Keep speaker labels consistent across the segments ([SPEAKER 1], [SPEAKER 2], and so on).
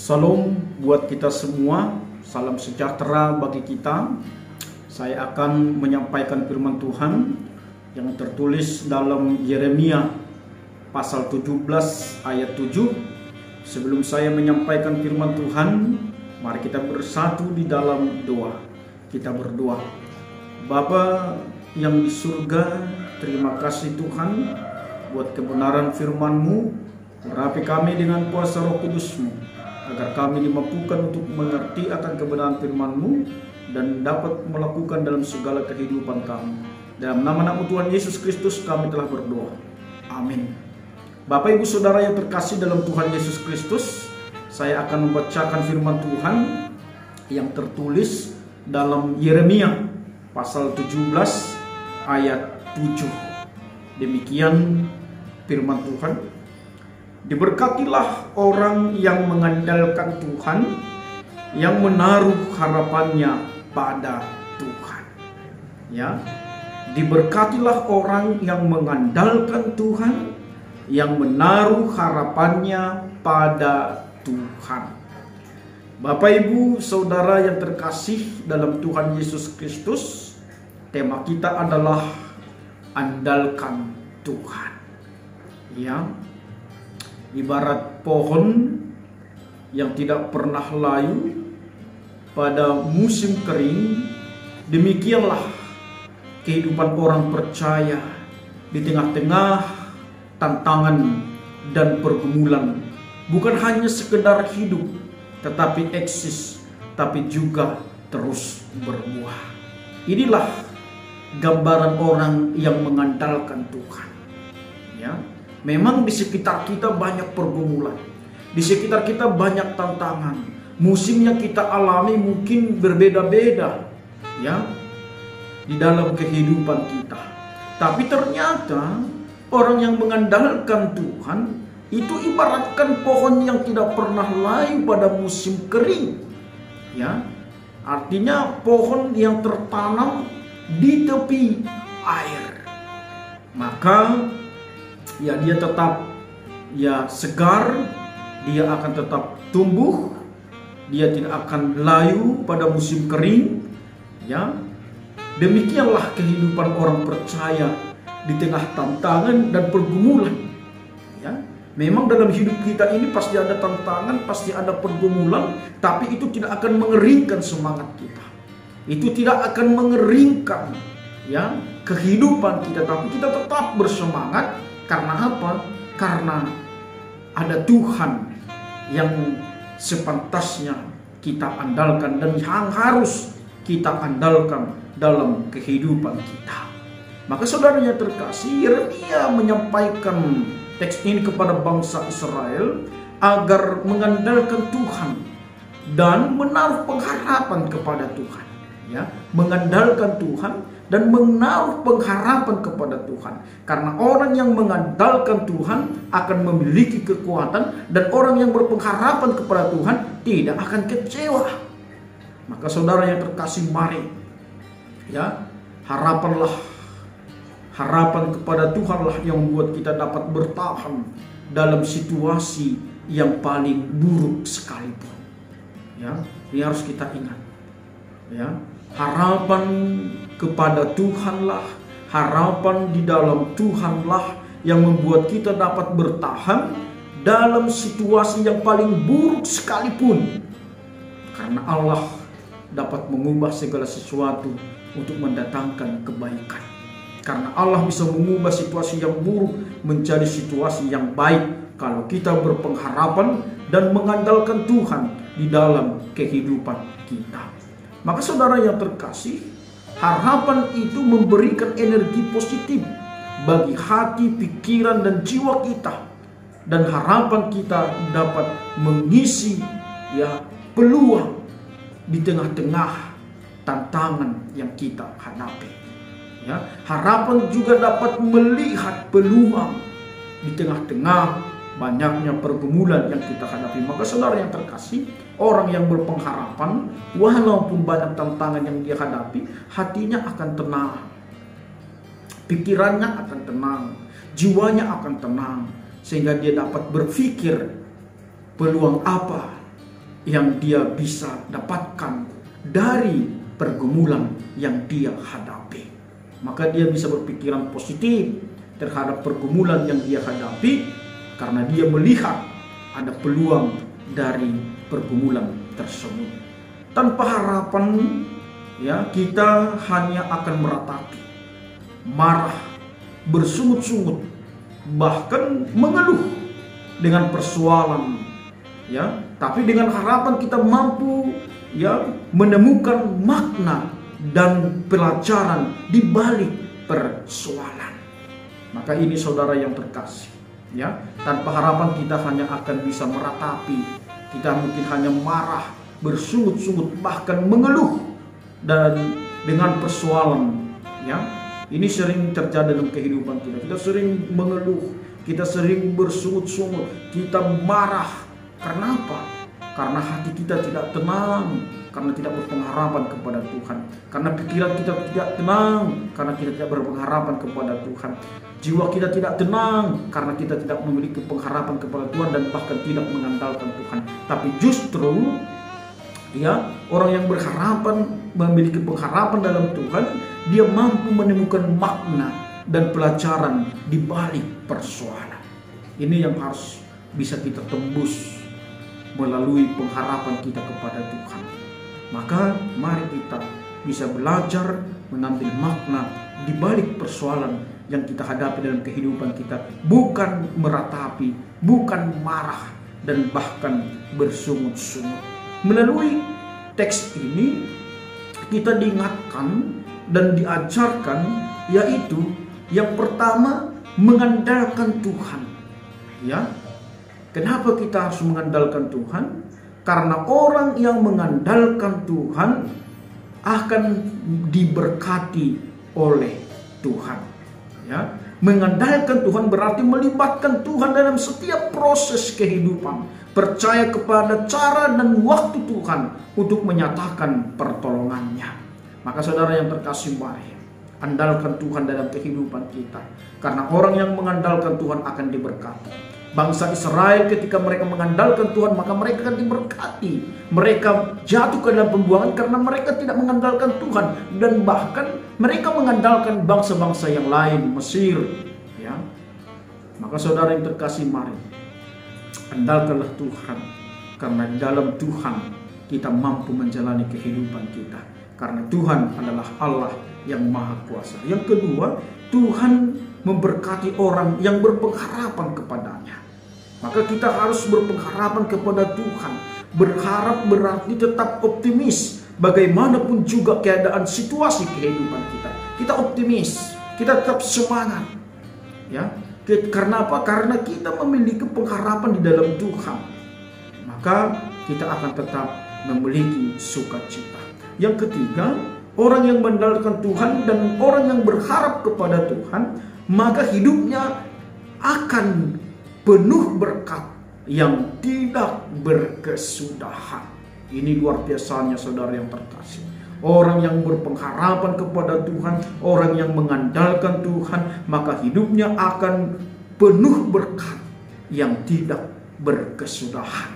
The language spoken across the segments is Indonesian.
[SPEAKER 1] Salam buat kita semua, salam sejahtera bagi kita. Saya akan menyampaikan firman Tuhan yang tertulis dalam Yeremia pasal 17 ayat 7. Sebelum saya menyampaikan firman Tuhan, mari kita bersatu di dalam doa. Kita berdoa. Bapa yang di surga, terima kasih Tuhan buat kebenaran firman-Mu. Urapi kami dengan kuasa Roh Kudus-Mu, agar kami dimampukan untuk mengerti akan kebenaran firman-Mu dan dapat melakukan dalam segala kehidupan kami. Dalam nama Tuhan Yesus Kristus kami telah berdoa. Amin. Bapak Ibu Saudara yang terkasih dalam Tuhan Yesus Kristus, saya akan membacakan firman Tuhan yang tertulis dalam Yeremia pasal 17 ayat 7. Demikian firman Tuhan. Diberkatilah orang yang mengandalkan Tuhan, yang menaruh harapannya pada Tuhan. Ya, diberkatilah orang yang mengandalkan Tuhan, yang menaruh harapannya pada Tuhan. Bapak Ibu Saudara yang terkasih dalam Tuhan Yesus Kristus, tema kita adalah andalkan Tuhan. Ya, ibarat pohon yang tidak pernah layu pada musim kering, demikianlah kehidupan orang percaya di tengah-tengah tantangan dan pergumulan. Bukan hanya sekedar hidup, tetapi eksis, tapi juga terus berbuah. Inilah gambaran orang yang mengandalkan Tuhan. Ya, memang di sekitar kita banyak pergumulan, di sekitar kita banyak tantangan. Musim yang kita alami mungkin berbeda-beda, ya, di dalam kehidupan kita. Tapi ternyata orang yang mengandalkan Tuhan itu ibaratkan pohon yang tidak pernah layu pada musim kering. Ya, artinya pohon yang tertanam di tepi air. Maka ya dia tetap segar, dia akan tetap tumbuh, dia tidak akan layu pada musim kering. Ya, demikianlah kehidupan orang percaya di tengah tantangan dan pergumulan. Ya, memang dalam hidup kita ini pasti ada tantangan, pasti ada pergumulan, tapi itu tidak akan mengeringkan semangat kita. Itu tidak akan mengeringkan ya kehidupan kita, tapi kita tetap bersemangat. Karena apa? Karena ada Tuhan yang sepantasnya kita andalkan dan yang harus kita andalkan dalam kehidupan kita. Maka saudaranya terkasih, Yeremia menyampaikan teks ini kepada bangsa Israel agar mengandalkan Tuhan dan menaruh pengharapan kepada Tuhan. Ya, mengandalkan Tuhan dan menaruh pengharapan kepada Tuhan. Karena orang yang mengandalkan Tuhan akan memiliki kekuatan, dan orang yang berpengharapan kepada Tuhan tidak akan kecewa. Maka saudara yang terkasih, mari ya, harapan kepada Tuhanlah yang membuat kita dapat bertahan dalam situasi yang paling buruk sekalipun. Ya, ini harus kita ingat. Ya, harapan kepada Tuhanlah, harapan di dalam Tuhanlah yang membuat kita dapat bertahan dalam situasi yang paling buruk sekalipun. Karena Allah dapat mengubah segala sesuatu untuk mendatangkan kebaikan. Karena Allah bisa mengubah situasi yang buruk menjadi situasi yang baik kalau kita berpengharapan dan mengandalkan Tuhan di dalam kehidupan kita. Maka saudara yang terkasih, harapan itu memberikan energi positif bagi hati, pikiran, dan jiwa kita. Dan harapan kita dapat mengisi ya peluang di tengah-tengah tantangan yang kita hadapi. Ya, harapan juga dapat melihat peluang di tengah-tengah banyaknya pergumulan yang kita hadapi. Maka saudara yang terkasih, orang yang berpengharapan, walaupun banyak tantangan yang dia hadapi, hatinya akan tenang, pikirannya akan tenang, jiwanya akan tenang, sehingga dia dapat berpikir peluang apa yang dia bisa dapatkan dari pergumulan yang dia hadapi. Maka dia bisa berpikiran positif terhadap pergumulan yang dia hadapi karena dia melihat ada peluang dari pergumulan tersebut. Tanpa harapan, ya, kita hanya akan meratapi, marah, bersungut-sungut, bahkan mengeluh dengan persoalan, ya. Tapi dengan harapan kita mampu, ya, menemukan makna dan pelajaran di balik persoalan. Maka ini saudara yang terkasih, ya, tanpa harapan kita hanya akan bisa meratapi, kita mungkin hanya marah, bersungut-sungut, bahkan mengeluh dan dengan persoalan, ya. Ini sering terjadi dalam kehidupan kita. Kita sering mengeluh, kita sering bersungut-sungut, kita marah. Karena apa? Karena hati kita tidak tenang, karena tidak berpengharapan kepada Tuhan. Karena pikiran kita tidak tenang, karena kita tidak berpengharapan kepada Tuhan. Jiwa kita tidak tenang, karena kita tidak memiliki pengharapan kepada Tuhan dan bahkan tidak mengandalkan Tuhan. Tapi justru, ya, orang yang berharapan, memiliki pengharapan dalam Tuhan, dia mampu menemukan makna dan pelajaran di balik persoalan. Ini yang harus bisa kita tembus melalui pengharapan kita kepada Tuhan. Maka mari kita bisa belajar mengambil makna di balik persoalan yang kita hadapi dalam kehidupan kita, bukan meratapi, bukan marah dan bahkan bersungut-sungut. Melalui teks ini kita diingatkan dan diajarkan, yaitu yang pertama, mengandalkan Tuhan, ya. Kenapa kita harus mengandalkan Tuhan? Karena orang yang mengandalkan Tuhan akan diberkati oleh Tuhan, ya. Mengandalkan Tuhan berarti melibatkan Tuhan dalam setiap proses kehidupan, percaya kepada cara dan waktu Tuhan untuk menyatakan pertolongannya. Maka saudara yang terkasih, mari andalkan Tuhan dalam kehidupan kita, karena orang yang mengandalkan Tuhan akan diberkati. Bangsa Israel ketika mereka mengandalkan Tuhan, maka mereka akan diberkati. Mereka jatuh ke dalam pembuangan karena mereka tidak mengandalkan Tuhan, dan bahkan mereka mengandalkan bangsa-bangsa yang lain, Mesir, ya. Maka saudara yang terkasih, mari andalkanlah Tuhan, karena di dalam Tuhan kita mampu menjalani kehidupan kita, karena Tuhan adalah Allah yang Maha Kuasa. Yang kedua, Tuhan memberkati orang yang berpengharapan kepadanya. Maka kita harus berpengharapan kepada Tuhan. Berharap berarti tetap optimis. Bagaimanapun juga keadaan situasi kehidupan kita, kita optimis, kita tetap semangat, ya. Karena apa? Karena kita memiliki pengharapan di dalam Tuhan, maka kita akan tetap memiliki sukacita. Yang ketiga, orang yang mengandalkan Tuhan dan orang yang berharap kepada Tuhan, maka hidupnya akan penuh berkat yang tidak berkesudahan. Ini luar biasanya saudara yang terkasih. Orang yang berpengharapan kepada Tuhan, orang yang mengandalkan Tuhan, maka hidupnya akan penuh berkat yang tidak berkesudahan.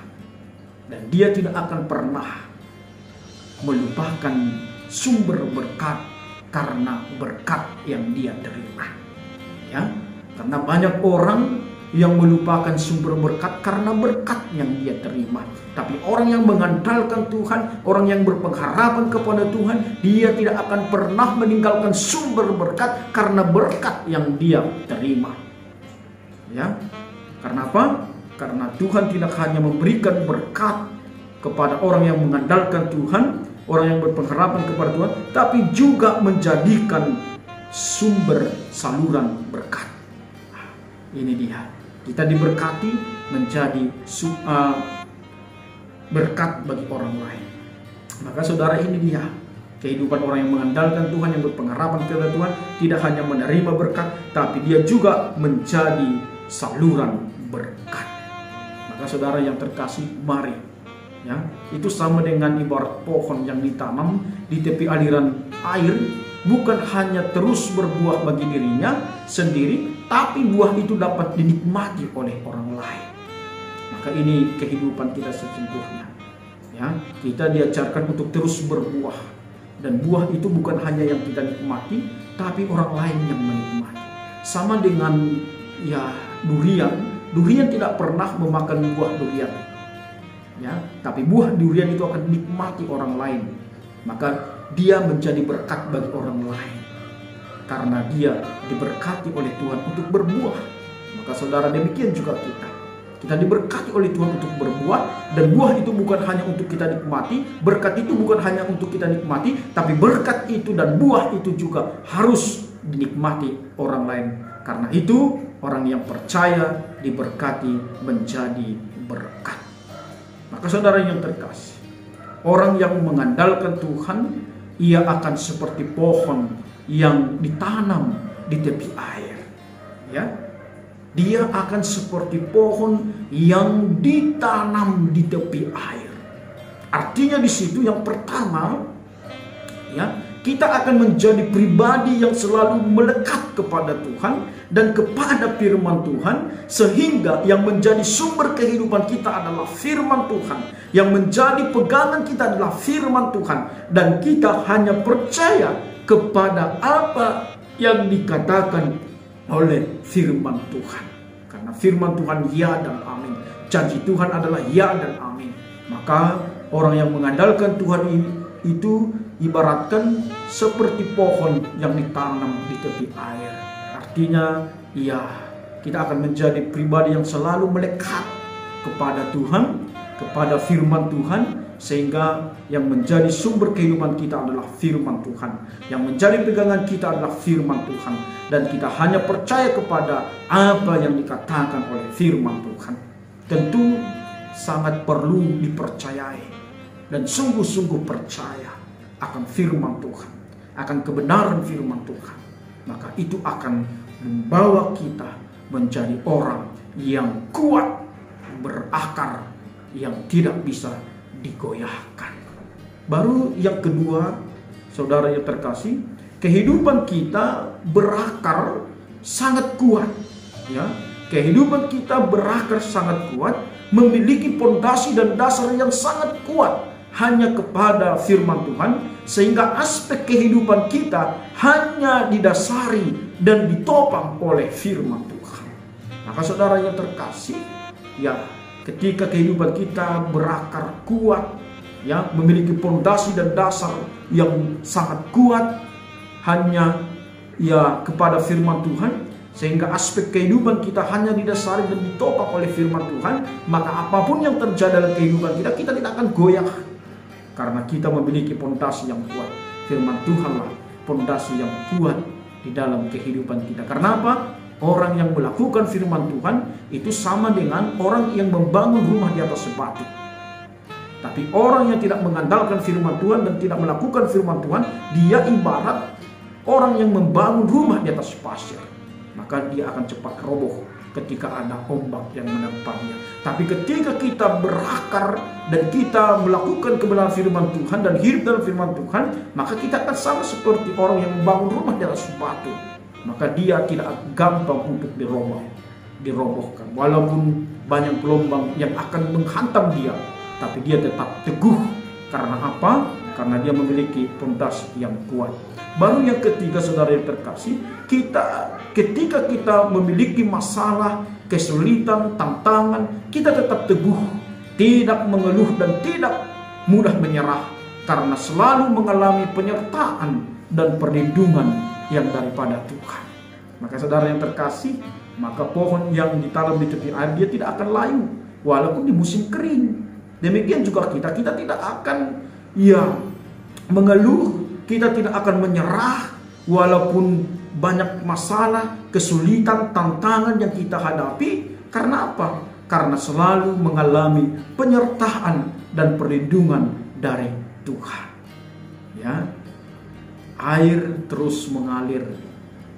[SPEAKER 1] Dan dia tidak akan pernah melupakan sumber berkat karena berkat yang dia terima, ya. Karena banyak orang yang melupakan sumber berkat karena berkat yang dia terima. Tapi orang yang mengandalkan Tuhan, orang yang berpengharapan kepada Tuhan, dia tidak akan pernah meninggalkan sumber berkat karena berkat yang dia terima, ya. Karena apa? Karena Tuhan tidak hanya memberikan berkat kepada orang yang mengandalkan Tuhan, orang yang berpengharapan kepada Tuhan, tapi juga menjadikan sumber saluran berkat. Ini dia, kita diberkati menjadi berkat bagi orang lain. Maka saudara, ini dia kehidupan orang yang mengandalkan Tuhan, yang berpengharapan kepada Tuhan, tidak hanya menerima berkat, tapi dia juga menjadi saluran berkat. Maka saudara yang terkasih, mari, ya, itu sama dengan ibarat pohon yang ditanam di tepi aliran air, bukan hanya terus berbuah bagi dirinya sendiri, tapi buah itu dapat dinikmati oleh orang lain. Maka ini kehidupan kita sesungguhnya. Ya, kita diajarkan untuk terus berbuah, dan buah itu bukan hanya yang kita nikmati, tapi orang lain yang menikmati. Sama dengan ya durian. Durian tidak pernah memakan buah durian, ya, tapi buah durian itu akan dinikmati orang lain. Maka dia menjadi berkat bagi orang lain karena dia diberkati oleh Tuhan untuk berbuah. Maka saudara, demikian juga kita diberkati oleh Tuhan untuk berbuah, dan buah itu bukan hanya untuk kita nikmati, berkat itu bukan hanya untuk kita nikmati, tapi berkat itu dan buah itu juga harus dinikmati orang lain. Karena itu orang yang percaya diberkati menjadi berkat. Maka saudara yang terkasih, orang yang mengandalkan Tuhan, ia akan seperti pohon yang ditanam di tepi air. Ya, dia akan seperti pohon yang ditanam di tepi air. Artinya di situ yang pertama, ya, kita akan menjadi pribadi yang selalu melekat kepada Tuhan dan kepada firman Tuhan, sehingga yang menjadi sumber kehidupan kita adalah firman Tuhan. Yang menjadi pegangan kita adalah firman Tuhan, dan kita hanya percaya kepada apa yang dikatakan oleh firman Tuhan. Karena firman Tuhan ya dan amin. Janji Tuhan adalah ya dan amin. Maka orang yang mengandalkan Tuhan itu ibaratkan seperti pohon yang ditanam di tepi air. Artinya ya, kita akan menjadi pribadi yang selalu melekat kepada Tuhan, kepada firman Tuhan, sehingga yang menjadi sumber kehidupan kita adalah firman Tuhan. Yang menjadi pegangan kita adalah firman Tuhan, dan kita hanya percaya kepada apa yang dikatakan oleh firman Tuhan. Tentu sangat perlu dipercayai dan sungguh-sungguh percaya akan firman Tuhan, akan kebenaran firman Tuhan. Maka itu akan membawa kita menjadi orang yang kuat, berakar, yang tidak bisa digoyahkan. Baru yang kedua, saudara yang terkasih, kehidupan kita berakar sangat kuat. Ya, kehidupan kita berakar sangat kuat, memiliki pondasi dan dasar yang sangat kuat hanya kepada firman Tuhan, sehingga aspek kehidupan kita hanya didasari dan ditopang oleh firman Tuhan. Maka saudara yang terkasih, ya, ketika kehidupan kita berakar kuat, ya, memiliki pondasi dan dasar yang sangat kuat hanya ya kepada firman Tuhan, sehingga aspek kehidupan kita hanya didasari dan ditopang oleh firman Tuhan, maka apapun yang terjadi dalam kehidupan kita, kita tidak akan goyah. Karena kita memiliki pondasi yang kuat. Firman Tuhanlah pondasi yang kuat di dalam kehidupan kita. Karena apa? Orang yang melakukan firman Tuhan itu sama dengan orang yang membangun rumah di atas batu. Tapi orang yang tidak mengandalkan firman Tuhan dan tidak melakukan firman Tuhan, dia ibarat orang yang membangun rumah di atas pasir. Maka dia akan cepat roboh ketika ada ombak yang menerpanya. Tapi ketika kita berakar dan kita melakukan kebenaran firman Tuhan dan hidup dalam firman Tuhan, maka kita akan sama seperti orang yang membangun rumah di atas batu. Maka dia tidak gampang untuk dirobohkan. Walaupun banyak gelombang yang akan menghantam dia, tapi dia tetap teguh. Karena apa? Karena dia memiliki pondasi yang kuat. Baru yang ketiga, saudara yang terkasih, ketika kita memiliki masalah, kesulitan, tantangan, kita tetap teguh, tidak mengeluh dan tidak mudah menyerah, karena selalu mengalami penyertaan dan perlindungan yang daripada Tuhan. Maka saudara yang terkasih, maka pohon yang ditanam di tepi air, dia tidak akan layu walaupun di musim kering. Demikian juga kita tidak akan mengeluh, kita tidak akan menyerah walaupun banyak masalah, kesulitan, tantangan yang kita hadapi. Karena apa? Karena selalu mengalami penyertaan dan perlindungan dari Tuhan. Ya, air terus mengalir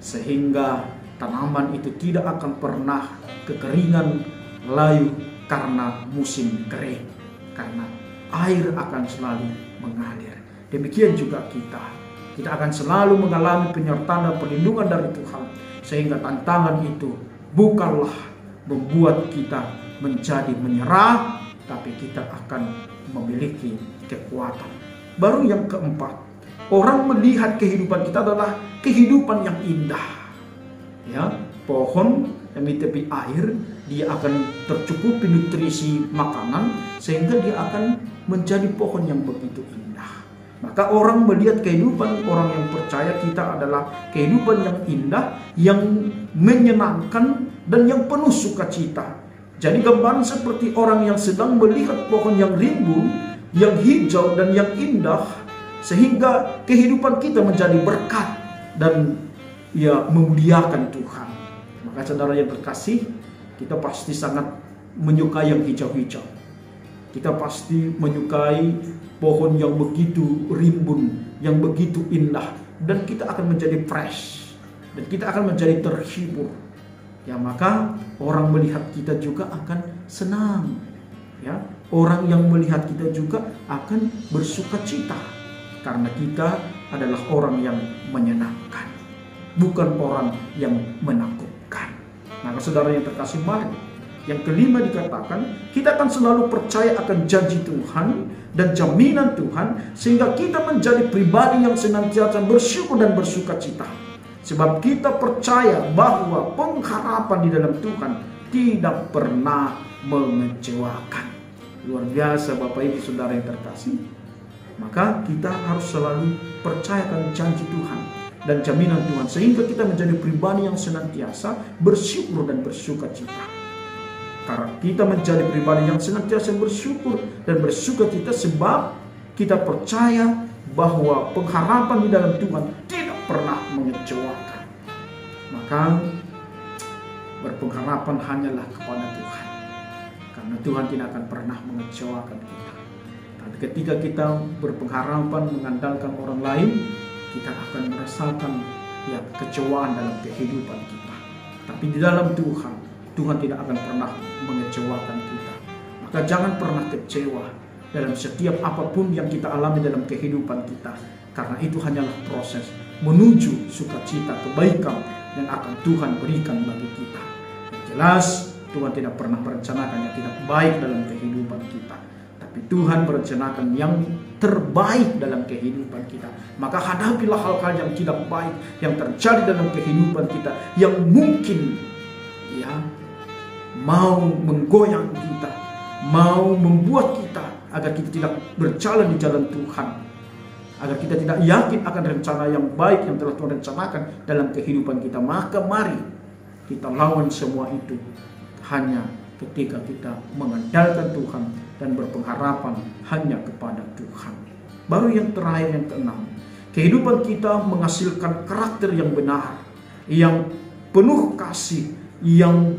[SPEAKER 1] sehingga tanaman itu tidak akan pernah kekeringan, layu karena musim kering. Karena air akan selalu mengalir. Demikian juga kita akan selalu mengalami penyertaan dan perlindungan dari Tuhan, sehingga tantangan itu bukanlah membuat kita menjadi menyerah, tapi kita akan memiliki kekuatan. Baru yang keempat, orang melihat kehidupan kita adalah kehidupan yang indah. Ya, pohon yang di tepi air, dia akan tercukupi nutrisi makanan sehingga dia akan menjadi pohon yang begitu indah. Maka orang melihat kehidupan orang yang percaya kita adalah kehidupan yang indah, yang menyenangkan dan yang penuh sukacita. Jadi gambaran seperti orang yang sedang melihat pohon yang rimbun, yang hijau dan yang indah, sehingga kehidupan kita menjadi berkat dan ya memuliakan Tuhan. Maka saudara yang terkasih, kita pasti sangat menyukai yang hijau-hijau. Kita pasti menyukai pohon yang begitu rimbun, yang begitu indah, dan kita akan menjadi fresh, dan kita akan menjadi terhibur. Ya, maka orang melihat kita juga akan senang. Ya, orang yang melihat kita juga akan bersukacita karena kita adalah orang yang menyenangkan, bukan orang yang menakutkan. Maka saudara yang terkasih, mari yang kelima dikatakan, kita akan selalu percaya akan janji Tuhan dan jaminan Tuhan, sehingga kita menjadi pribadi yang senantiasa bersyukur dan bersukacita. Sebab kita percaya bahwa pengharapan di dalam Tuhan tidak pernah mengecewakan. Luar biasa Bapak Ibu saudara yang terkasih. Maka kita harus selalu percayakan janji Tuhan dan jaminan Tuhan, sehingga kita menjadi pribadi yang senantiasa bersyukur dan bersukacita. Karena kita menjadi pribadi yang senantiasa bersyukur dan bersukacita sebab kita percaya bahwa pengharapan di dalam Tuhan tidak pernah mengecewakan. Maka berpengharapan hanyalah kepada Tuhan, karena Tuhan tidak akan pernah mengecewakan kita. Tapi ketika kita berpengharapan mengandalkan orang lain, kita akan merasakan ya kecewaan dalam kehidupan kita. Tapi di dalam Tuhan, Tuhan tidak akan pernah mengecewakan kita. Maka jangan pernah kecewa dalam setiap apapun yang kita alami dalam kehidupan kita, karena itu hanyalah proses menuju sukacita kebaikan yang akan Tuhan berikan bagi kita. Yang jelas Tuhan tidak pernah merencanakan yang tidak baik dalam kehidupan kita, tapi Tuhan merencanakan yang terbaik dalam kehidupan kita. Maka hadapilah hal-hal yang tidak baik yang terjadi dalam kehidupan kita, yang mungkin ya mau menggoyang kita, mau membuat kita agar kita tidak berjalan di jalan Tuhan, agar kita tidak yakin akan rencana yang baik yang telah Tuhan rencanakan dalam kehidupan kita. Maka mari kita lawan semua itu hanya ketika kita mengandalkan Tuhan dan berpengharapan hanya kepada Tuhan. Baru yang terakhir, yang keenam, kehidupan kita menghasilkan karakter yang benar, yang penuh kasih, yang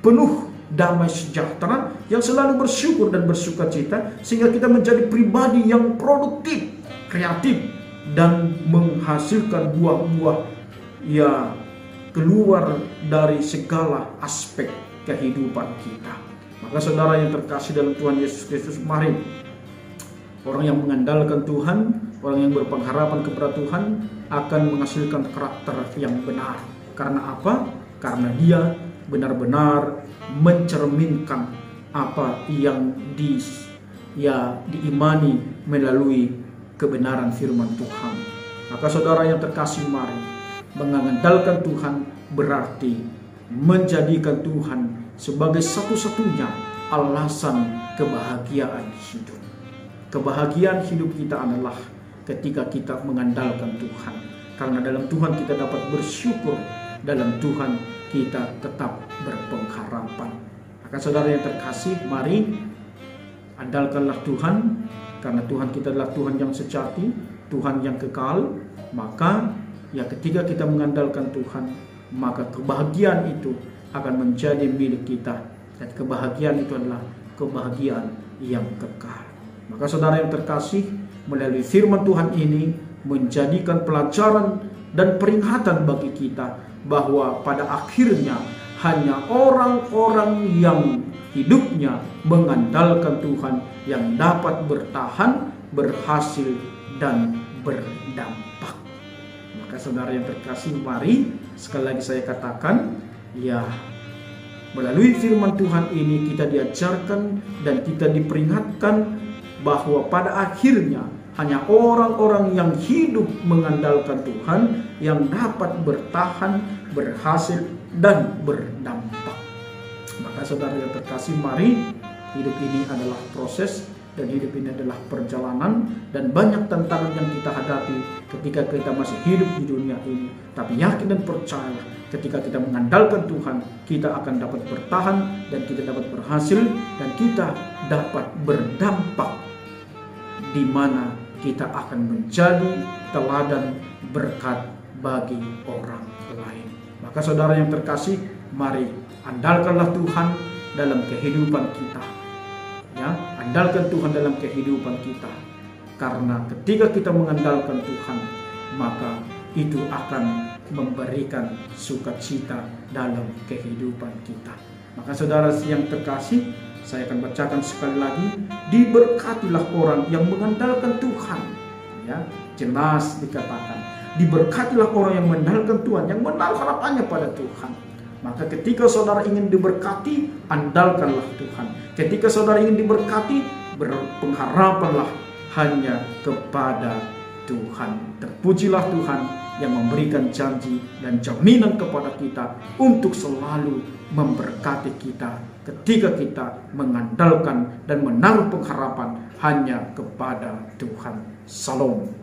[SPEAKER 1] penuh damai sejahtera, yang selalu bersyukur dan bersukacita, sehingga kita menjadi pribadi yang produktif, kreatif, dan menghasilkan buah-buah ya keluar dari segala aspek kehidupan kita. Maka saudara yang terkasih dalam Tuhan Yesus Kristus, mari orang yang mengandalkan Tuhan, orang yang berpengharapan kepada Tuhan akan menghasilkan karakter yang benar. Karena apa? Karena dia benar-benar mencerminkan apa yang diimani melalui kebenaran firman Tuhan. Maka saudara yang terkasih, mari mengandalkan Tuhan berarti menjadikan Tuhan sebagai satu-satunya alasan kebahagiaan hidup. Kebahagiaan hidup kita adalah ketika kita mengandalkan Tuhan. Karena dalam Tuhan kita dapat bersyukur, dalam Tuhan kita tetap berpengharapan. Maka saudara yang terkasih, mari andalkanlah Tuhan, karena Tuhan kita adalah Tuhan yang sejati, Tuhan yang kekal. Maka ya ketika kita mengandalkan Tuhan, maka kebahagiaan itu akan menjadi milik kita, dan kebahagiaan itu adalah kebahagiaan yang kekal. Maka saudara yang terkasih, melalui firman Tuhan ini menjadikan pelajaran dan peringatan bagi kita bahwa pada akhirnya hanya orang-orang yang hidupnya mengandalkan Tuhan yang dapat bertahan, berhasil, dan berdampak. Maka saudara yang terkasih, mari sekali lagi saya katakan, ya melalui firman Tuhan ini kita diajarkan dan kita diperingatkan bahwa pada akhirnya hanya orang-orang yang hidup mengandalkan Tuhan yang dapat bertahan, berhasil, dan berdampak. Maka saudara yang terkasih, mari, hidup ini adalah proses dan hidup ini adalah perjalanan, dan banyak tantangan yang kita hadapi ketika kita masih hidup di dunia ini. Tapi yakin dan percaya, ketika kita mengandalkan Tuhan, kita akan dapat bertahan dan kita dapat berhasil dan kita dapat berdampak, di mana kita akan menjadi teladan berkat bagi orang lain. Maka saudara yang terkasih, mari andalkanlah Tuhan dalam kehidupan kita. Ya, andalkan Tuhan dalam kehidupan kita. Karena ketika kita mengandalkan Tuhan, maka itu akan memberikan sukacita dalam kehidupan kita. Maka saudara yang terkasih, saya akan bacakan sekali lagi. Diberkatilah orang yang mengandalkan Tuhan. Ya, jelas dikatakan, diberkatilah orang yang mengandalkan Tuhan, yang menaruh harapannya pada Tuhan. Maka ketika saudara ingin diberkati, andalkanlah Tuhan. Ketika saudara ingin diberkati, berpengharapanlah hanya kepada Tuhan. Terpujilah Tuhan yang memberikan janji dan jaminan kepada kita untuk selalu memberkati kita ketika kita mengandalkan dan menaruh pengharapan hanya kepada Tuhan. Salam.